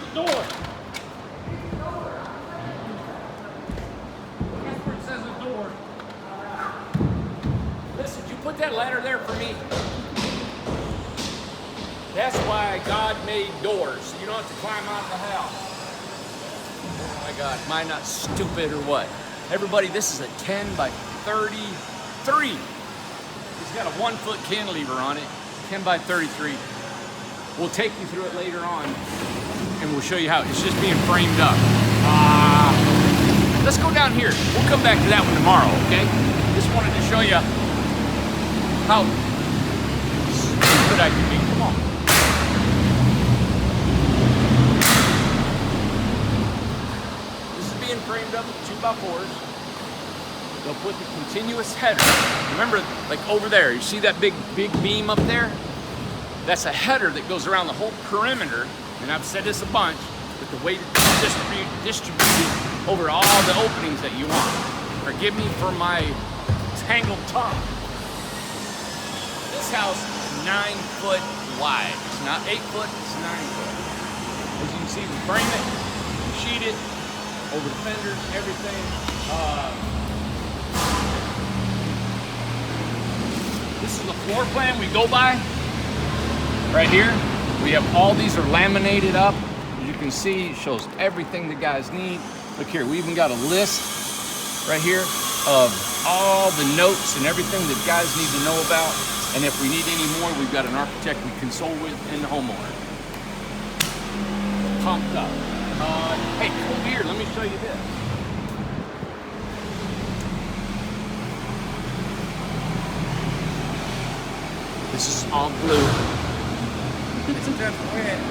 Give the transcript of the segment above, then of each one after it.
the door. Guess where it says the door. Listen, did you put that ladder there for me? That's why God made doors, so you don't have to climb out of the house. Oh my God, am I not stupid or what? Everybody, this is a 10 by 33. It's got a 1 foot cantilever on it, 10 by 33. We'll take you through it later on, and we'll show you how it's just being framed up. Let's go down here. We'll come back to that one tomorrow, okay? Just wanted to show you how stupid I can be. Come on. This is being framed up with 2x4s. They'll put the continuous header. Remember, like over there, you see that big beam up there? That's a header that goes around the whole perimeter, and I've said this a bunch, but the way to distribute it over all the openings that you want. Forgive me for my tangled tongue. This house is 9 foot wide. It's not 8 foot, it's 9 foot. As you can see, we frame it, we sheet it, over the fenders, everything. This is the floor plan we go by. Right here, we have all these are laminated up. As you can see, it shows everything the guys need. Look here, we even got a list right here of all the notes and everything that guys need to know about. And if we need any more, we've got an architect we consult with and the homeowner. Pumped up. Hey, come over here, let me show you this. This is all glue.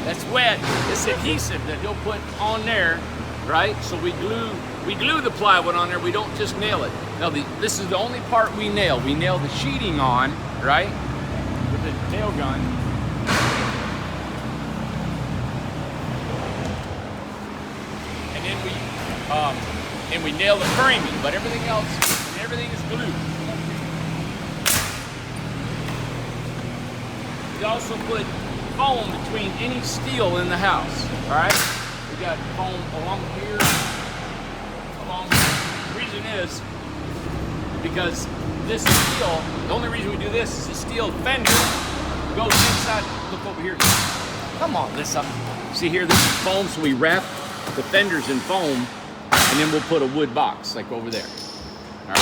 That's wet. It's adhesive that he'll put on there, right? So we glue the plywood on there. We don't just nail it. Now this is the only part we nail. We nail the sheeting on, right, with the nail gun. And we nail the framing, but everything is glued. We also put foam between any steel in the house, all right? We got foam along here, the reason is because this steel, the only reason we do this is the steel fender goes inside. Look over here. Come on, Lisa. See here, this is foam, so we wrap the fenders in foam, and then we'll put a wood box like over there, all right?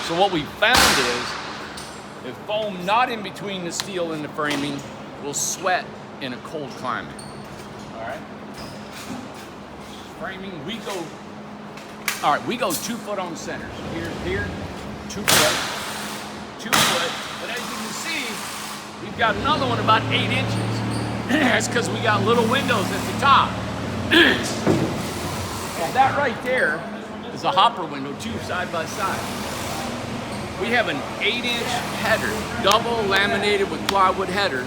So what we found is, if foam not in between the steel and the framing will sweat in a cold climate. All right. Framing, we go 2 foot on center. So here, 2 foot, 2 foot. But as you can see, we've got another one about 8 inches. That's because we got little windows at the top. Well, that right there is a hopper window, 2 side by side. We have an 8-inch header, double laminated with plywood header,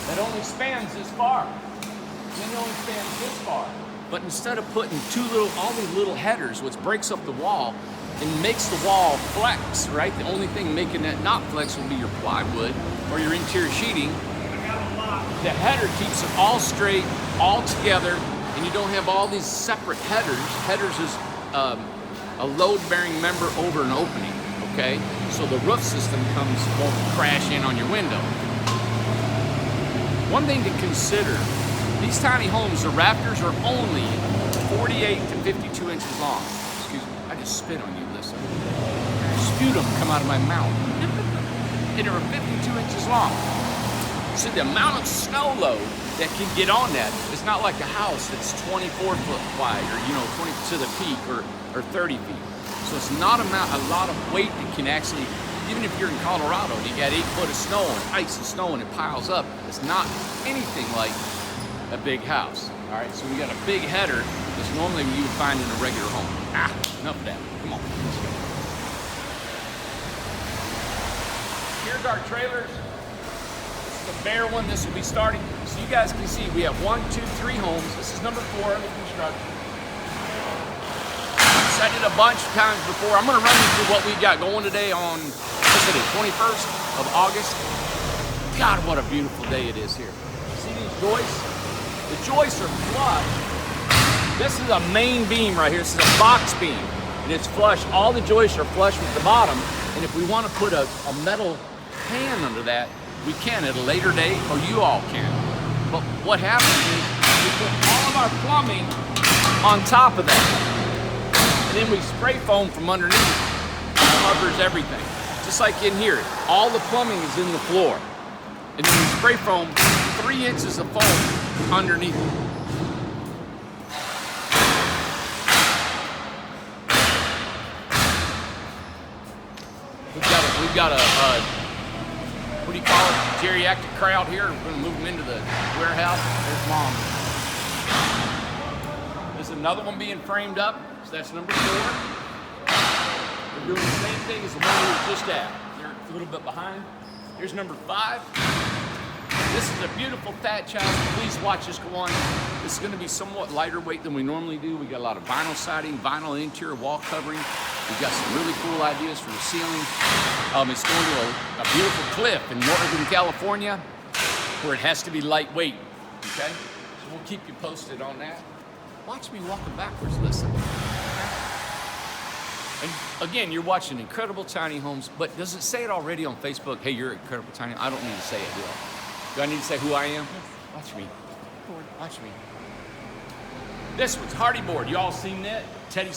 that only spans this far. Then it only spans this far. But instead of putting all these little headers, which breaks up the wall and makes the wall flex, right? The only thing making that not flex will be your plywood or your interior sheeting. The header keeps it all straight, all together, and you don't have all these separate headers. Headers is a load-bearing member over an opening. Okay, so the roof system won't crash in on your window. One thing to consider, these tiny homes, the rafters are only 48 to 52 inches long. Excuse me, I just spit on you, listen. Sputum come out of my mouth. And they're 52 inches long. So the amount of snow load that can get on that is not like a house that's 24 foot wide or 20 to the peak or 30 feet. So it's not a lot of weight that can actually, even if you're in Colorado and you got 8 foot of snow and ice and snow and it piles up, it's not anything like a big house. All right, so we got a big header that's normally you would find in a regular home. Enough of that. Come on, let's go. Here's our trailers. This is the bare one. This will be starting. So you guys can see we have 1, 2, 3 homes. This is number 4 under construction. I did a bunch of times before. I'm going to run you through what we got going today on, what's it, 21st of August. God, what a beautiful day it is here. See these joists? The joists are flush. This is a main beam right here. This is a box beam, and it's flush. All the joists are flush with the bottom, and if we want to put a metal pan under that, we can at a later date, or you all can. But what happens is we put all of our plumbing on top of that, and then we spray foam from underneath. It covers everything. Just like in here, all the plumbing is in the floor, and then we spray foam 3 inches of foam underneath it. We've got a what do you call it? Geriatric crowd here. We're going to move them into the warehouse. There's Mom. There's another one being framed up. So that's number 4. We're doing the same thing as the one we were just at. They're a little bit behind. Here's number 5. This is a beautiful thatch house. Please watch this go on. This is going to be somewhat lighter weight than we normally do. We got a lot of vinyl siding, vinyl interior wall covering. We've got some really cool ideas for the ceiling. It's going to a beautiful cliff in Northern California where it has to be lightweight, okay? So we'll keep you posted on that. Watch me walking backwards, listen. And again, you're watching Incredible Tiny Homes, but does it say it already on Facebook? Hey, you're Incredible Tiny. I don't need to say it, do I? Do I need to say who I am? Yes. Watch me. Watch me. This one's Hardy Board. You all seen that? Teddy,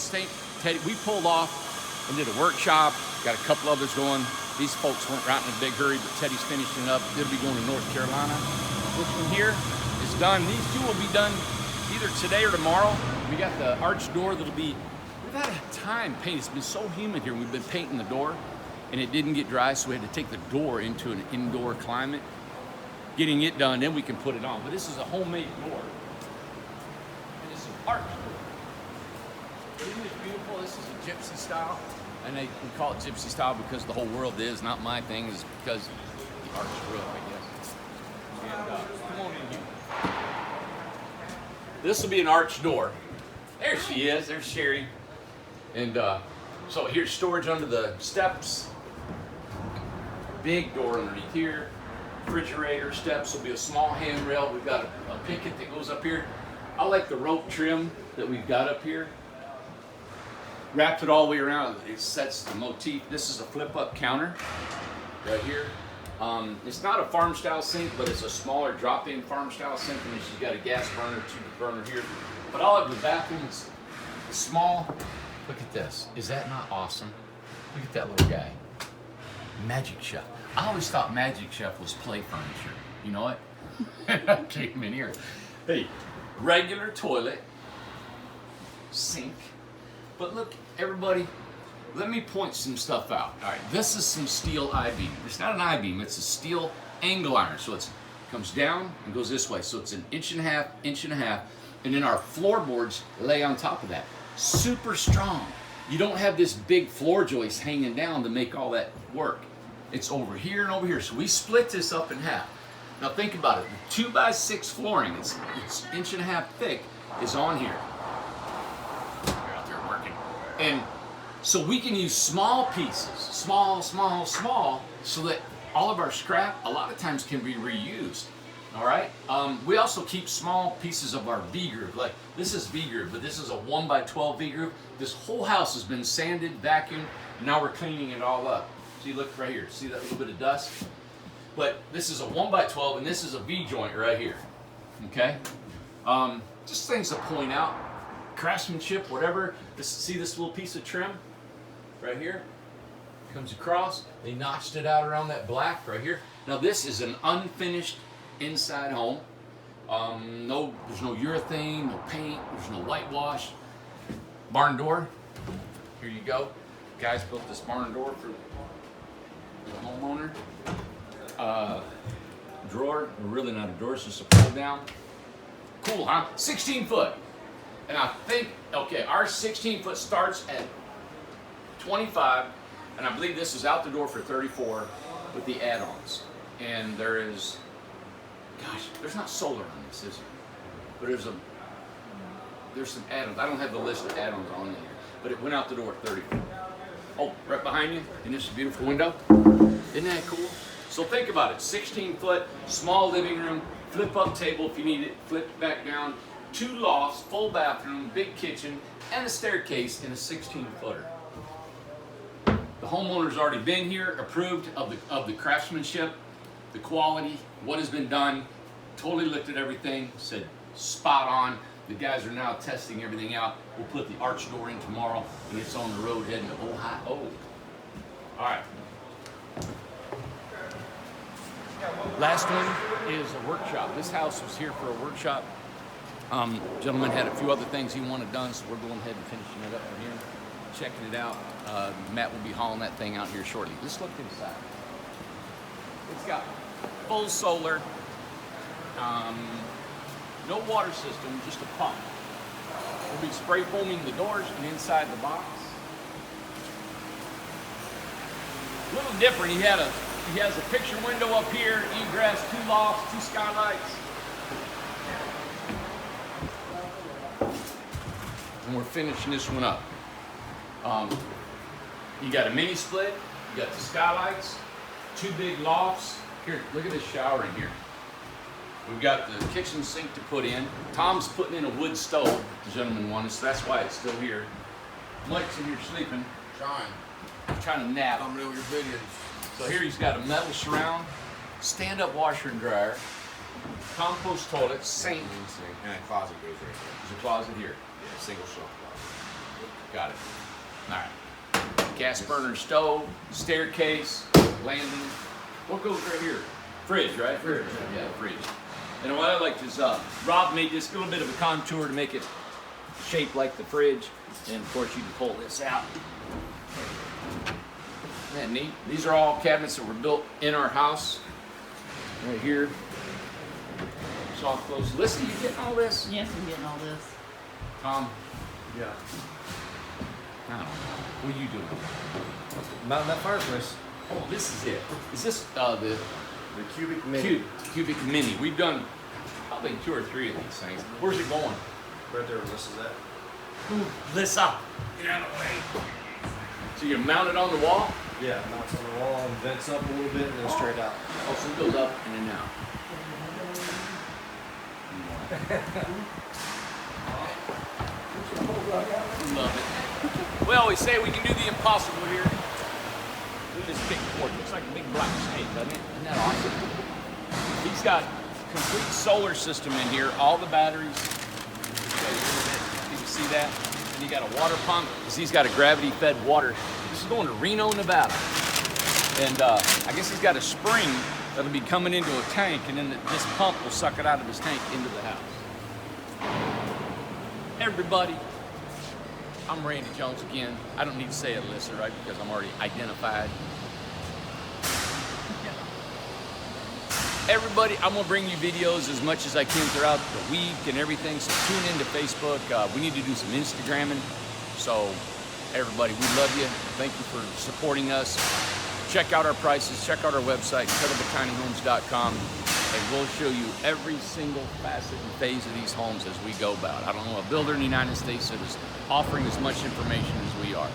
we pulled off and did a workshop. Got a couple others going. These folks weren't right in a big hurry, but Teddy's finishing it up. It'll be going to North Carolina. This one here is done. These two will be done either today or tomorrow. We got the arch door that'll be, we've had a time paint. It's been so humid here. We've been painting the door and it didn't get dry, so we had to take the door into an indoor climate. Getting it done, then we can put it on. But this is a homemade door. And it's an arch door. Isn't it beautiful? This is a gypsy style. And we call it gypsy style because the whole world is, not my thing, is because the arch roof, I guess. And come on in here. This will be an arch door. There she is, there's Sherry. And so here's storage under the steps. Big door underneath here. Refrigerator steps will be a small handrail. We've got a picket that goes up here. I like the rope trim that we've got up here. Wrapped it all the way around. It sets the motif. This is a flip-up counter right here. It's not a farm-style sink, but it's a smaller drop-in farm-style sink, and she's got a gas burner, burner here. But all of the bathroom is small. Look at this. Is that not awesome? Look at that little guy. Magic Chef. I always thought Magic Chef was play furniture. You know what? Came in here. Hey, regular toilet, sink. But look, everybody, let me point some stuff out. All right, this is some steel I-beam. It's not an I-beam, it's a steel angle iron. So it comes down and goes this way. So it's an inch and a half, and then our floorboards lay on top of that. Super strong. You don't have this big floor joist hanging down to make all that work. It's over here and over here. So we split this up in half. Now think about it. The 2x6 flooring, it's inch and a half thick, is on here. They're out there working. And so we can use small pieces, small, so that all of our scrap a lot of times can be reused. All right. We also keep small pieces of our V-groove. Like this is V-groove, but this is a 1x12 V-groove. This whole house has been sanded, vacuumed, and now we're cleaning it all up. See, look right here. See that little bit of dust? But this is a 1x12, and this is a V-joint right here. Okay? Just things to point out. Craftsmanship, whatever. See this little piece of trim right here? Comes across. They notched it out around that black right here. Now this is an unfinished inside home. There's no urethane, no paint, there's no whitewash. Barn door. Here you go. Guys built this barn door for the homeowner. Drawer, really not a drawer, it's just a pull down. Cool, huh? 16 foot. And I think, okay, our 16 foot starts at 25, and I believe this is out the door for 34 with the add-ons. And there is, gosh, there's not solar on this, is there? But there's some add-ons. I don't have the list of add-ons on here, but it went out the door at 34. Oh, right behind you, and this beautiful window. Isn't that cool? So think about it, 16 foot, small living room, flip up table if you need it, flip it back down, 2 lofts, full bathroom, big kitchen, and a staircase in a 16-footer. The homeowner's already been here, approved of the craftsmanship, the quality, what has been done, totally looked at everything, said spot on. The guys are now testing everything out. We'll put the arch door in tomorrow, and it's on the road heading to Ohio. All right. Last one is a workshop. This house was here for a workshop. Gentleman had a few other things he wanted done, so we're going ahead and finishing it up for him, checking it out. Matt will be hauling that thing out here shortly. Let's look inside. It's got full solar, no water system, just a pump. We'll be spray foaming the doors and inside the box. A little different. He has a picture window up here, egress, 2 lofts, 2 skylights. And we're finishing this one up. You got a mini split, you got the skylights, 2 big lofts. Here, look at this shower in here. We've got the kitchen sink to put in. Tom's putting in a wood stove, the gentleman wanted, so that's why it's still here. Mike's in here sleeping. Trying to nap. I'm doing your videos. So here he's got a metal surround, stand-up washer and dryer, compost toilet, sink. And a closet goes right there. There's a closet here. Yeah, single shelf closet. Got it. All right. Gas burner stove, staircase, landing. What goes right here? Fridge, right? Fridge. Yeah, fridge. And what I liked is Rob made this little bit of a contour to make it shaped like the fridge. And of course you can pull this out. Man, neat. These are all cabinets that were built in our house. Right here. Soft close. Listen, you getting all this? Yes, I'm getting all this. Yeah. I don't know. What are you doing? Mounting that fireplace. Oh, this is it. Is this the The cubic mini. cubic mini? We've done probably 2 or 3 of these things. Where's it going? Right there where this is at. Ooh, Lissa, get out of the way. So you mount it on the wall? Yeah, mounts on the wall and vents up a little bit and then straight out. Oh, so it goes up and then out. Love it. We always say we can do the impossible here. Look at this big port. Looks like a big black snake, doesn't it? Isn't that awesome? He's got complete solar system in here. All the batteries. You can see that. And you got a water pump because he's got a gravity-fed water. This is going to Reno, Nevada. And I guess he's got a spring that'll be coming into a tank, and then this pump will suck it out of his tank into the house. Everybody, I'm Randy Jones again. I don't need to say Alyssa, right? Because I'm already identified. Everybody, I'm gonna bring you videos as much as I can throughout the week and everything, so tune into Facebook. We need to do some Instagramming. So everybody, we love you. Thank you for supporting us. Check out our prices, check out our website, incredibletinyhomes.com, and we'll show you every single facet and phase of these homes as we go about. I don't know a builder in the United States that is offering as much information as we are.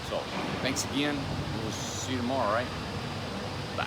So thanks again. We'll see you tomorrow, right? Bye.